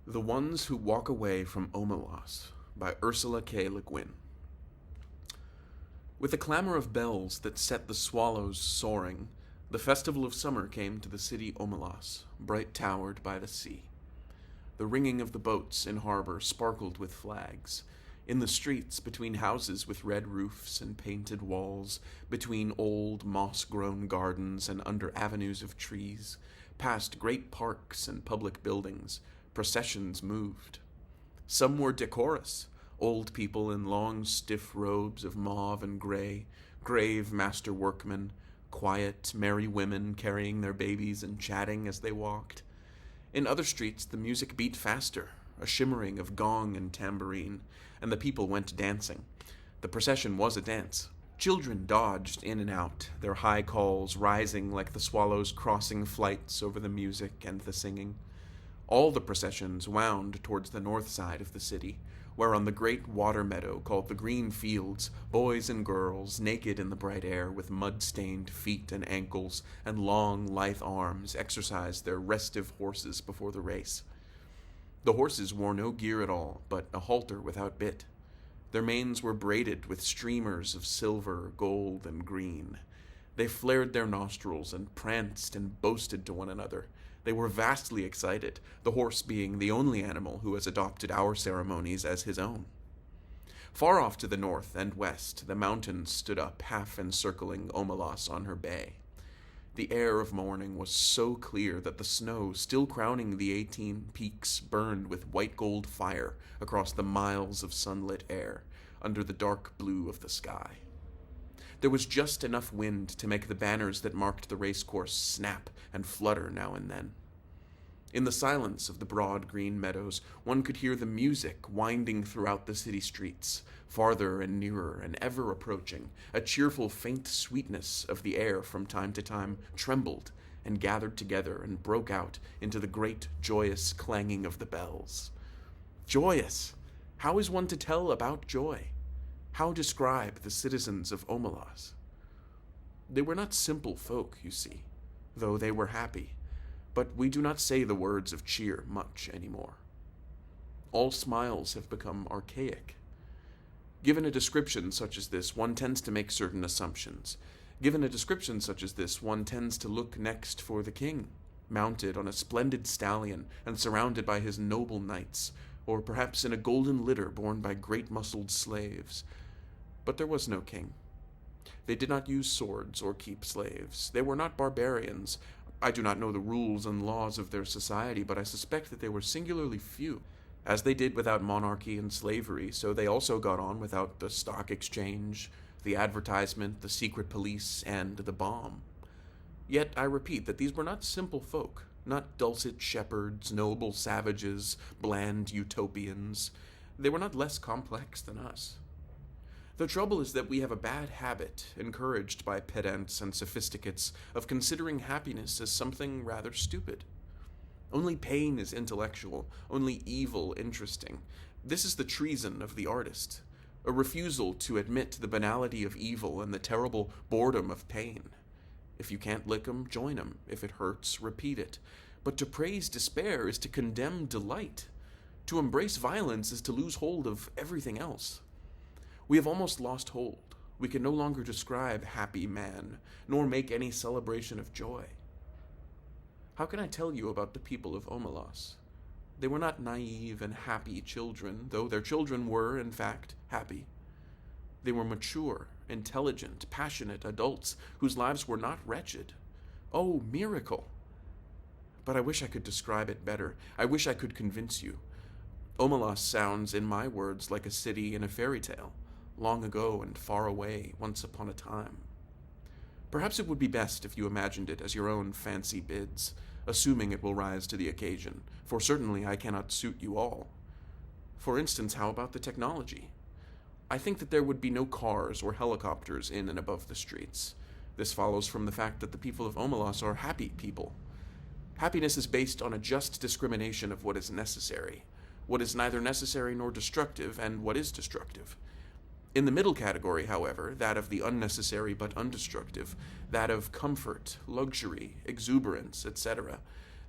The Ones Who Walk Away from Omelas by Ursula K. Le Guin. With the clamor of bells that set the swallows soaring, the festival of summer came to the city Omelas, bright towered by the sea. The ringing of the boats in harbor sparkled with flags. In the streets, between houses with red roofs and painted walls, between old moss-grown gardens and under avenues of trees, past great parks and public buildings, processions moved. Some were decorous, old people in long, stiff robes of mauve and gray, grave master workmen, quiet, merry women carrying their babies and chatting as they walked. In other streets, the music beat faster, a shimmering of gong and tambourine, and the people went dancing. The procession was a dance. Children dodged in and out, their high calls rising like the swallows crossing flights over the music and the singing. All the processions wound towards the north side of the city, where on the great water meadow called the Green Fields, boys and girls, naked in the bright air, with mud-stained feet and ankles and long, lithe arms, exercised their restive horses before the race. The horses wore no gear at all, but a halter without bit. Their manes were braided with streamers of silver, gold, and green. They flared their nostrils and pranced and boasted to one another. They were vastly excited, the horse being the only animal who has adopted our ceremonies as his own. Far off to the north and west, the mountains stood up, half encircling Omelas on her bay. The air of morning was so clear that the snow, still crowning the 18 peaks, burned with white gold fire across the miles of sunlit air, under the dark blue of the sky. There was just enough wind to make the banners that marked the racecourse snap and flutter now and then. In the silence of the broad green meadows, one could hear the music winding throughout the city streets, farther and nearer and ever approaching. A cheerful faint sweetness of the air from time to time trembled and gathered together and broke out into the great joyous clanging of the bells. Joyous! How is one to tell about joy? How describe the citizens of Omelas? They were not simple folk, you see, though they were happy, but we do not say the words of cheer much anymore. All smiles have become archaic. Given a description such as this, one tends to make certain assumptions. Given a description such as this, one tends to look next for the king, mounted on a splendid stallion and surrounded by his noble knights, or perhaps in a golden litter borne by great-muscled slaves. But there was no king. They did not use swords or keep slaves. They were not barbarians. I do not know the rules and laws of their society, but I suspect that they were singularly few. As they did without monarchy and slavery, so they also got on without the stock exchange, the advertisement, the secret police, and the bomb. Yet I repeat that these were not simple folk, not dulcet shepherds, noble savages, bland utopians. They were not less complex than us. The trouble is that we have a bad habit, encouraged by pedants and sophisticates, of considering happiness as something rather stupid. Only pain is intellectual, only evil interesting. This is the treason of the artist, a refusal to admit the banality of evil and the terrible boredom of pain. If you can't lick 'em, join 'em. If it hurts, repeat it. But to praise despair is to condemn delight. To embrace violence is to lose hold of everything else. We have almost lost hold. We can no longer describe happy man, nor make any celebration of joy. How can I tell you about the people of Omelas? They were not naive and happy children, though their children were, in fact, happy. They were mature, intelligent, passionate adults whose lives were not wretched. Oh, miracle! But I wish I could describe it better. I wish I could convince you. Omelas sounds, in my words, like a city in a fairy tale, long ago and far away, once upon a time. Perhaps it would be best if you imagined it as your own fancy bids, assuming it will rise to the occasion, for certainly I cannot suit you all. For instance, how about the technology? I think that there would be no cars or helicopters in and above the streets. This follows from the fact that the people of Omelas are happy people. Happiness is based on a just discrimination of what is necessary, what is neither necessary nor destructive, and what is destructive. In the middle category, however, that of the unnecessary but undestructive, that of comfort, luxury, exuberance, etc.,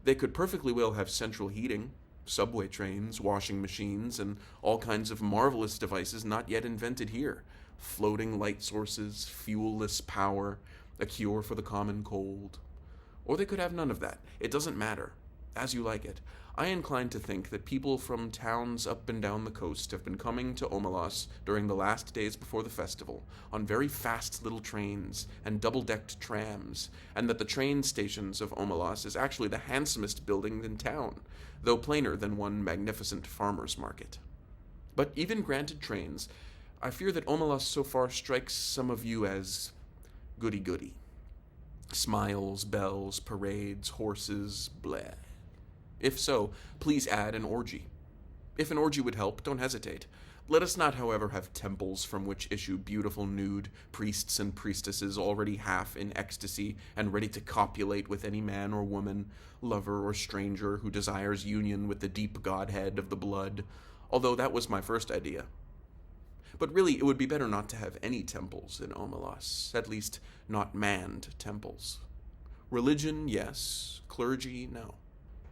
they could perfectly well have central heating, Subway trains, washing machines, and all kinds of marvelous devices not yet invented here. Floating light sources, fuel-less power, a cure for the common cold. Or they could have none of that. It doesn't matter. As you like it. I incline to think that people from towns up and down the coast have been coming to Omelas during the last days before the festival on very fast little trains and double-decked trams, and that the train stations of Omelas is actually the handsomest building in town, though plainer than one magnificent farmer's market. But even granted trains, I fear that Omelas so far strikes some of you as goody-goody. Smiles, bells, parades, horses, bleh. If so, please add an orgy. If an orgy would help, don't hesitate. Let us not, however, have temples from which issue beautiful nude priests and priestesses already half in ecstasy and ready to copulate with any man or woman, lover or stranger who desires union with the deep godhead of the blood, although that was my first idea. But really, it would be better not to have any temples in Omelas, at least not manned temples. Religion, yes. Clergy, no.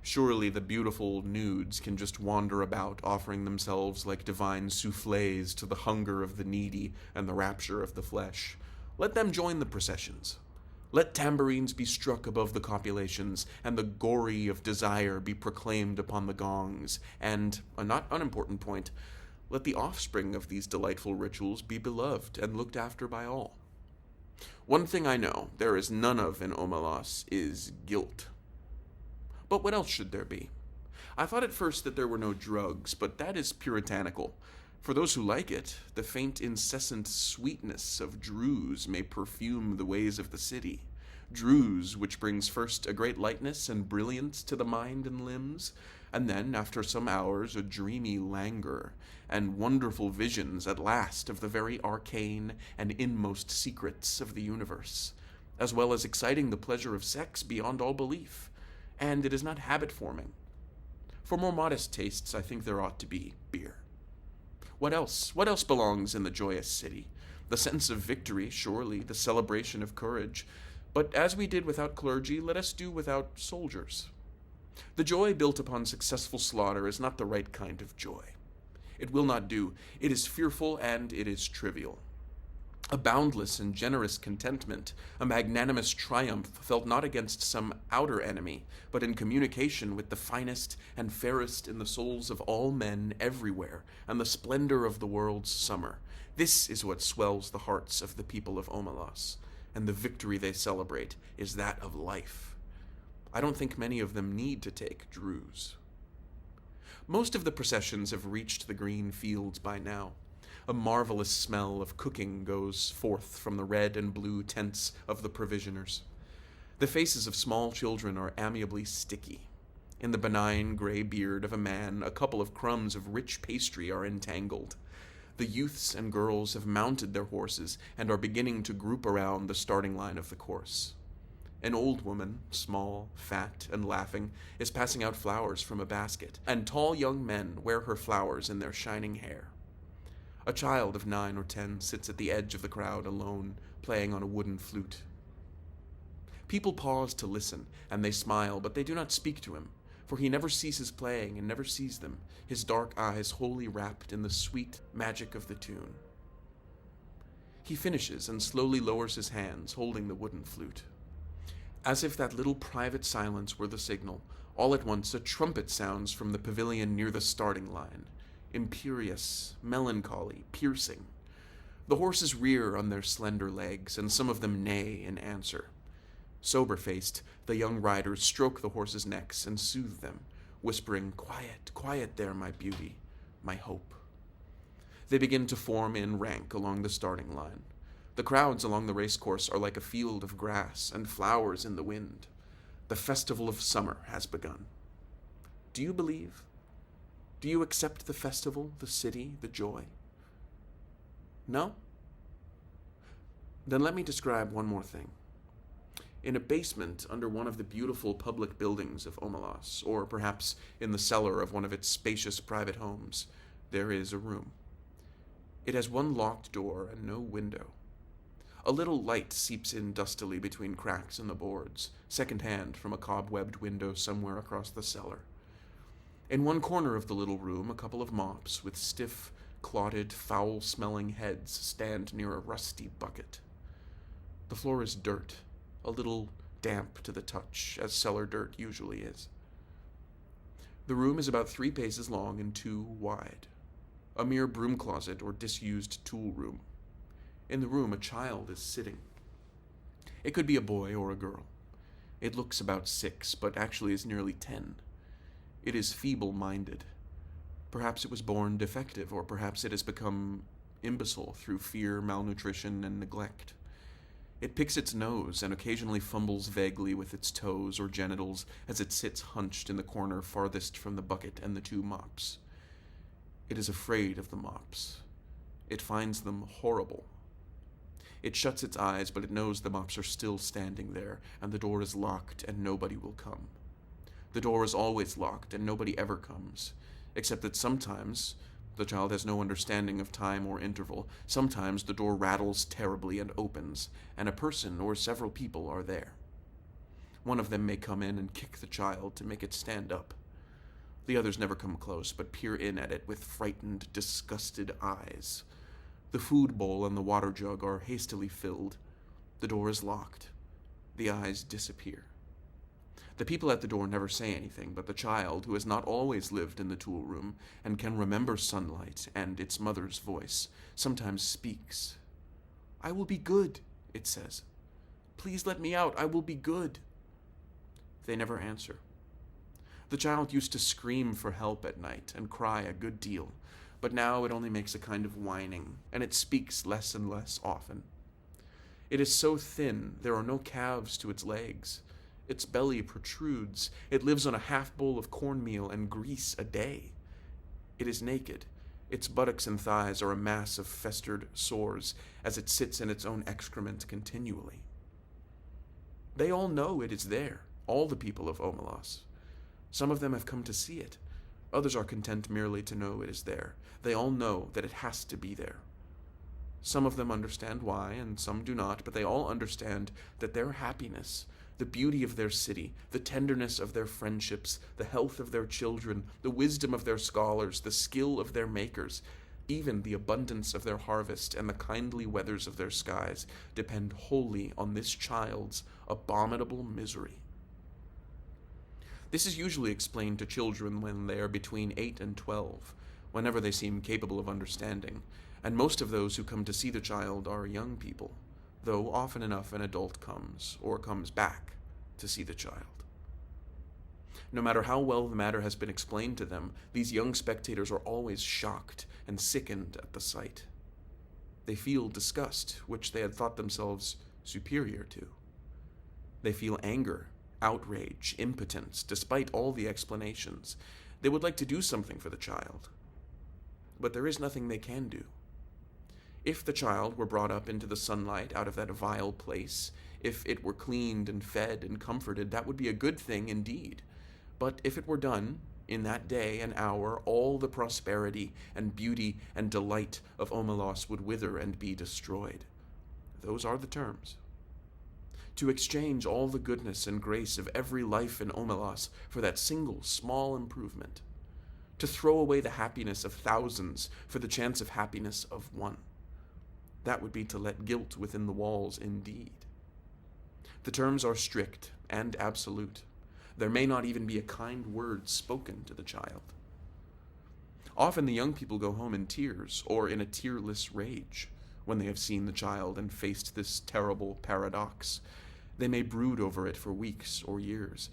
Surely the beautiful nudes can just wander about, offering themselves like divine souffles to the hunger of the needy and the rapture of the flesh. Let them join the processions. Let tambourines be struck above the copulations, and the gory of desire be proclaimed upon the gongs, and, a not unimportant point, let the offspring of these delightful rituals be beloved and looked after by all. One thing I know there is none of in Omelas is guilt. But what else should there be? I thought at first that there were no drugs, but that is puritanical. For those who like it, the faint incessant sweetness of druse may perfume the ways of the city. Druse, which brings first a great lightness and brilliance to the mind and limbs, and then, after some hours, a dreamy languor, and wonderful visions at last of the very arcane and inmost secrets of the universe, as well as exciting the pleasure of sex beyond all belief. And it is not habit-forming. For more modest tastes, I think there ought to be beer. What else? What else belongs in the joyous city? The sense of victory, surely, the celebration of courage. But as we did without clergy, let us do without soldiers. The joy built upon successful slaughter is not the right kind of joy. It will not do. It is fearful and it is trivial. A boundless and generous contentment, a magnanimous triumph felt not against some outer enemy, but in communication with the finest and fairest in the souls of all men everywhere, and the splendor of the world's summer. This is what swells the hearts of the people of Omelas, and the victory they celebrate is that of life. I don't think many of them need to take druse. Most of the processions have reached the green fields by now. A marvelous smell of cooking goes forth from the red and blue tents of the provisioners. The faces of small children are amiably sticky. In the benign gray beard of a man, a couple of crumbs of rich pastry are entangled. The youths and girls have mounted their horses and are beginning to group around the starting line of the course. An old woman, small, fat, and laughing, is passing out flowers from a basket, and tall young men wear her flowers in their shining hair. A child of 9 or 10 sits at the edge of the crowd alone, playing on a wooden flute. People pause to listen, and they smile, but they do not speak to him, for he never ceases playing and never sees them, his dark eyes wholly wrapped in the sweet magic of the tune. He finishes and slowly lowers his hands, holding the wooden flute. As if that little private silence were the signal, all at once a trumpet sounds from the pavilion near the starting line. Imperious, melancholy, piercing. The horses rear on their slender legs, and some of them neigh in answer. Sober-faced, the young riders stroke the horses' necks and soothe them, whispering, "Quiet, quiet there, my beauty, my hope." They begin to form in rank along the starting line. The crowds along the racecourse are like a field of grass and flowers in the wind. The festival of summer has begun. Do you believe? Do you accept the festival, the city, the joy? No? Then let me describe one more thing. In a basement under one of the beautiful public buildings of Omelas, or perhaps in the cellar of one of its spacious private homes, there is a room. It has one locked door and no window. A little light seeps in dustily between cracks in the boards, second-hand from a cobwebbed window somewhere across the cellar. In one corner of the little room, a couple of mops with stiff, clotted, foul-smelling heads stand near a rusty bucket. The floor is dirt, a little damp to the touch, as cellar dirt usually is. The room is about 3 paces long and 2 wide, a mere broom closet or disused tool room. In the room, a child is sitting. It could be a boy or a girl. It looks about 6, but actually is nearly 10. It is feeble-minded. Perhaps it was born defective, or perhaps it has become imbecile through fear, malnutrition, and neglect. It picks its nose and occasionally fumbles vaguely with its toes or genitals as it sits hunched in the corner farthest from the bucket and the 2 mops. It is afraid of the mops. It finds them horrible. It shuts its eyes, but it knows the mops are still standing there, and the door is locked and nobody will come. The door is always locked and nobody ever comes, except that sometimes the child has no understanding of time or interval. Sometimes the door rattles terribly and opens, and a person or several people are there. One of them may come in and kick the child to make it stand up. The others never come close, but peer in at it with frightened, disgusted eyes. The food bowl and the water jug are hastily filled. The door is locked. The eyes disappear. The people at the door never say anything, but the child, who has not always lived in the tool room and can remember sunlight and its mother's voice, sometimes speaks. "I will be good," it says. "Please let me out. I will be good." They never answer. The child used to scream for help at night and cry a good deal, but now it only makes a kind of whining, and it speaks less and less often. It is so thin there are no calves to its legs. Its belly protrudes. It lives on a half bowl of cornmeal and grease a day. It is naked. Its buttocks and thighs are a mass of festered sores as it sits in its own excrement continually. They all know it is there, all the people of Omelas. Some of them have come to see it. Others are content merely to know it is there. They all know that it has to be there. Some of them understand why, and some do not, but they all understand that their happiness, the beauty of their city, the tenderness of their friendships, the health of their children, the wisdom of their scholars, the skill of their makers, even the abundance of their harvest and the kindly weathers of their skies, depend wholly on this child's abominable misery. This is usually explained to children when they are between 8 and 12, whenever they seem capable of understanding, and most of those who come to see the child are young people, though often enough an adult comes, or comes back, to see the child. No matter how well the matter has been explained to them, these young spectators are always shocked and sickened at the sight. They feel disgust, which they had thought themselves superior to. They feel anger, outrage, impotence, despite all the explanations. They would like to do something for the child, but there is nothing they can do. If the child were brought up into the sunlight out of that vile place, if it were cleaned and fed and comforted, that would be a good thing indeed. But if it were done, in that day and hour, all the prosperity and beauty and delight of Omelas would wither and be destroyed. Those are the terms. To exchange all the goodness and grace of every life in Omelas for that single small improvement. To throw away the happiness of thousands for the chance of happiness of one. That would be to let guilt within the walls indeed. The terms are strict and absolute. There may not even be a kind word spoken to the child. Often the young people go home in tears, or in a tearless rage, when they have seen the child and faced this terrible paradox. They may brood over it for weeks or years,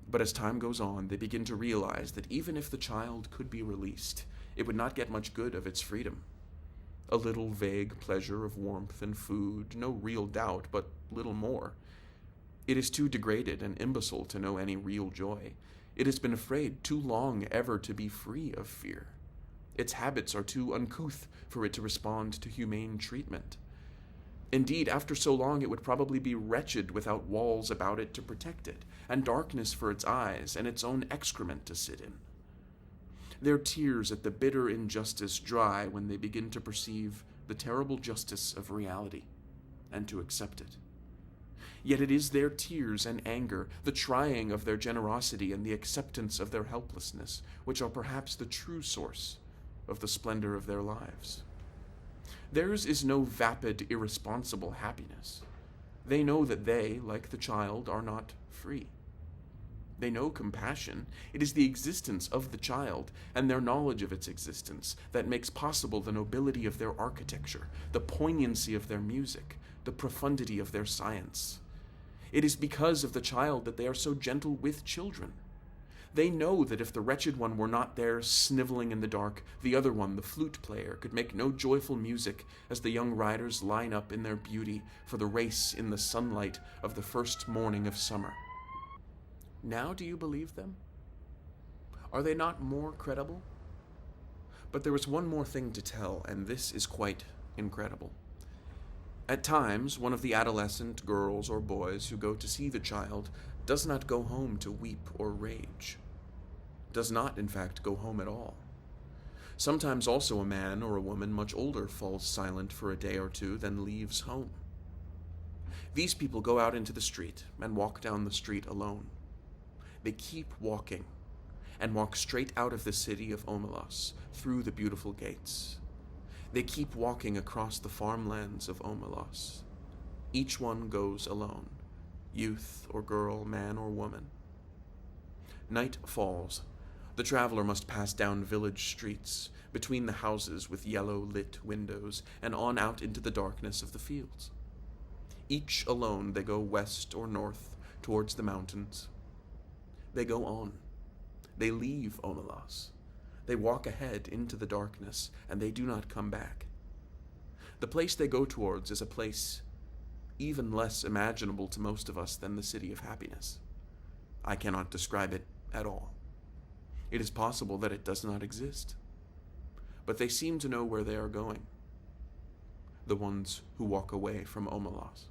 but as time goes on, they begin to realize that even if the child could be released, it would not get much good of its freedom. A little vague pleasure of warmth and food, no real doubt, but little more. It is too degraded and imbecile to know any real joy. It has been afraid too long ever to be free of fear. Its habits are too uncouth for it to respond to humane treatment. Indeed, after so long it would probably be wretched without walls about it to protect it, and darkness for its eyes, and its own excrement to sit in. Their tears at the bitter injustice dry when they begin to perceive the terrible justice of reality, and to accept it. Yet it is their tears and anger, the trying of their generosity and the acceptance of their helplessness, which are perhaps the true source of the splendor of their lives. Theirs is no vapid, irresponsible happiness. They know that they, like the child, are not free. They know compassion. It is the existence of the child and their knowledge of its existence that makes possible the nobility of their architecture, the poignancy of their music, the profundity of their science. It is because of the child that they are so gentle with children. They know that if the wretched one were not there, sniveling in the dark, the other one, the flute player, could make no joyful music as the young riders line up in their beauty for the race in the sunlight of the first morning of summer. Now do you believe them? Are they not more credible? But there is one more thing to tell, and this is quite incredible. At times, one of the adolescent girls or boys who go to see the child does not go home to weep or rage. Does not, in fact, go home at all. Sometimes also a man or a woman much older falls silent for a day or two, then leaves home. These people go out into the street and walk down the street alone. They keep walking and walk straight out of the city of Omelas, through the beautiful gates. They keep walking across the farmlands of Omelas. Each one goes alone, youth or girl, man or woman. Night falls. The traveler must pass down village streets, between the houses with yellow-lit windows, and on out into the darkness of the fields. Each alone they go west or north, towards the mountains. They go on. They leave Omelas. They walk ahead into the darkness, and they do not come back. The place they go towards is a place even less imaginable to most of us than the city of happiness. I cannot describe it at all. It is possible that it does not exist. But they seem to know where they are going, the ones who walk away from Omelas.